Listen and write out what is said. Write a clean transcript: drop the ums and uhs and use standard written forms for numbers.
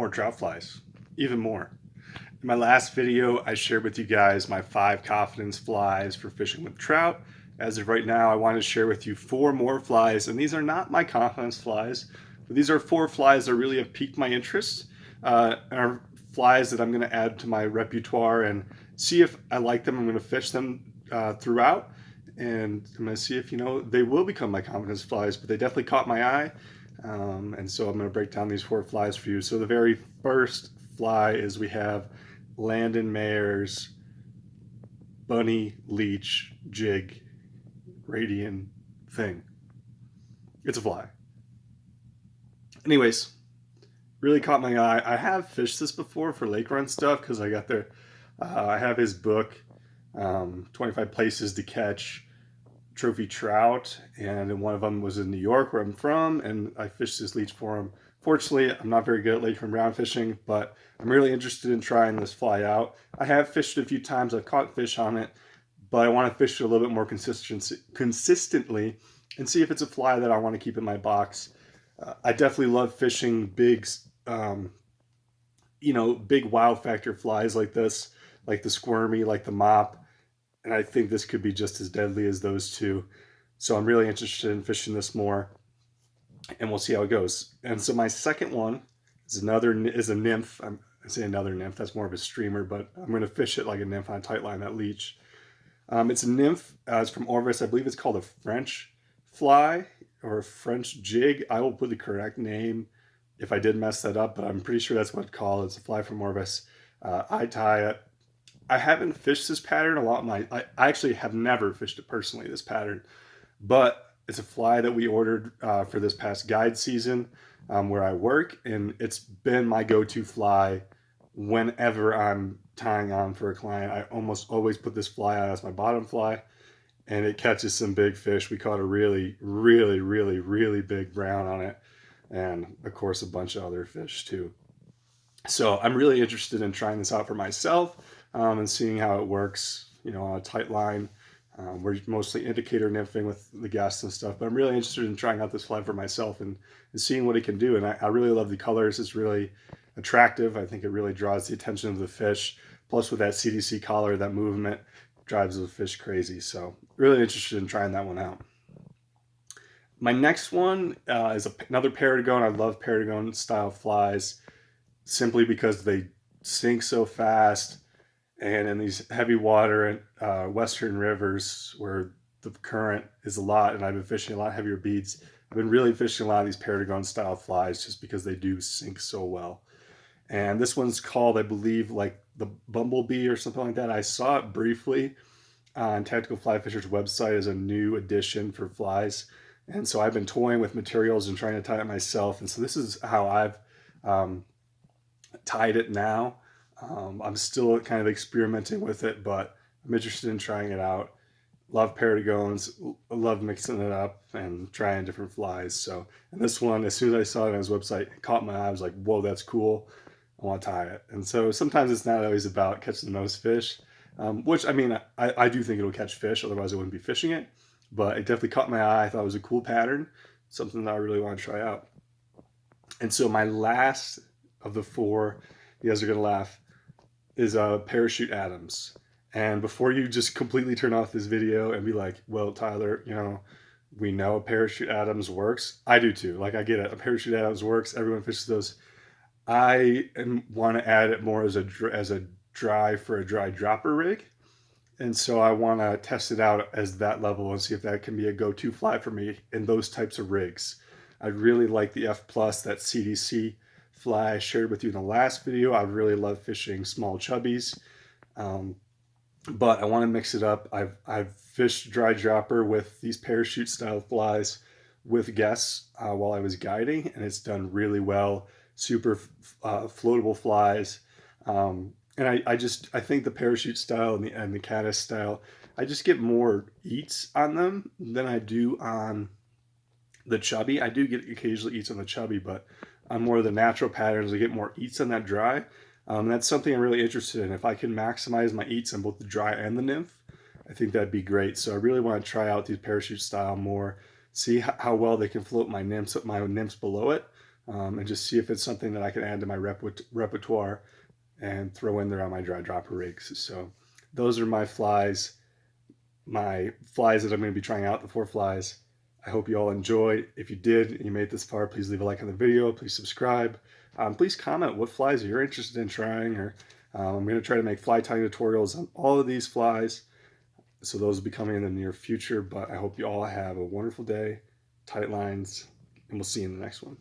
more trout flies, even more. In my last video, I shared with you guys my 5 confidence flies for fishing with trout. As of right now, I want to share with you 4 more flies, and these are not my confidence flies, but these are 4 flies that really have piqued my interest, are flies that I'm going to add to my repertoire and see if I like them. I'm going to fish them throughout, and I'm going to see if, they will become my confidence flies, but they definitely caught my eye. And so I'm going to break down these 4 flies for you. So the very first fly is we have Landon Mayer's Bunny Leech Jig Radian thing. It's a fly. Anyways, really caught my eye. I have fished this before for lake run stuff because I got there. I have his book, 25 Places to Catch Trophy Trout, and one of them was in New York, where I'm from, and I fished this leech for him. Fortunately, I'm not very good at lake and brown fishing, but I'm really interested in trying this fly out. I have fished it a few times. I've caught fish on it, but I want to fish it a little bit more consistently and see if it's a fly that I want to keep in my box. I definitely love fishing big, big wow factor flies like this, like the squirmy, like the mop. And I think this could be just as deadly as those two. So I'm really interested in fishing this more, and we'll see how it goes. And so my second one is a nymph. I say another nymph. That's more of a streamer, but I'm going to fish it like a nymph on a tight line, that leech. It's a nymph. It's from Orvis. I believe it's called a French fly or a French jig. I will put the correct name if I did mess that up, but I'm pretty sure that's what it's called. It's a fly from Orvis. I tie it. I haven't fished this pattern a lot. I actually have never fished it personally, this pattern, but it's a fly that we ordered for this past guide season where I work, and it's been my go-to fly whenever I'm tying on for a client. I almost always put this fly out as my bottom fly, and it catches some big fish. We caught a really, really, really, really big brown on it, and of course a bunch of other fish too. So I'm really interested in trying this out for myself and seeing how it works, on a tight line. We're mostly indicator nymphing with the guests and stuff, but I'm really interested in trying out this fly for myself and seeing what it can do. And I really love the colors. It's really attractive. I think it really draws the attention of the fish. Plus with that CDC collar, that movement drives the fish crazy. So really interested in trying that one out. My next one is another Paragon. I love Paragon style flies simply because they sink so fast, and in these heavy water and western rivers where the current is a lot, and I've been fishing a lot heavier beads, I've been really fishing a lot of these Paragon style flies just because they do sink so well. And this one's called, I believe, like the Bumblebee or something like that. I saw it briefly on Tactical Fly Fisher's website as a new addition for flies, and so I've been toying with materials and trying to tie it myself. And so this is how I've tied it now. I'm still kind of experimenting with it, but I'm interested in trying it out. Love Paragons, love mixing it up and trying different flies. So, and this one, as soon as I saw it on his website, it caught my eye. I was like, whoa, that's cool. I want to tie it. And so sometimes it's not always about catching the most fish, which I do think it'll catch fish. Otherwise I wouldn't be fishing it, but it definitely caught my eye. I thought it was a cool pattern, something that I really want to try out. And so my last of the 4, you guys are going to laugh, is Parachute Adams. And before you just completely turn off this video and be like, well, Tyler, we know Parachute Adams works. I do too. Like, I get it. A Parachute Adams works. Everyone fishes those. I want to add it more as a dry for a dry dropper rig. And so I want to test it out as that level and see if that can be a go-to fly for me in those types of rigs. I really like the F+, that CDC fly I shared with you in the last video. I really love fishing small chubbies, but I want to mix it up. I've fished dry dropper with these parachute style flies with guests while I was guiding, and it's done really well. Super floatable flies, and I think the parachute style and the caddis style, I just get more eats on them than I do on the chubby. I do get occasionally eats on the chubby, but on more of the natural patterns, I get more eats on that dry. That's something I'm really interested in. If I can maximize my eats on both the dry and the nymph, I think that'd be great. So I really want to try out these parachute style more, see how well they can float my nymphs below it. and just see if it's something that I can add to my repertoire and throw in there on my dry dropper rigs. So those are my flies that I'm going to be trying out, the 4 flies. I hope you all enjoyed. If you did and you made this far, please leave a like on the video. Please subscribe. Please comment what flies you're interested in trying. Or I'm going to try to make fly tying tutorials on all of these flies. So those will be coming in the near future. But I hope you all have a wonderful day, tight lines, and we'll see you in the next one.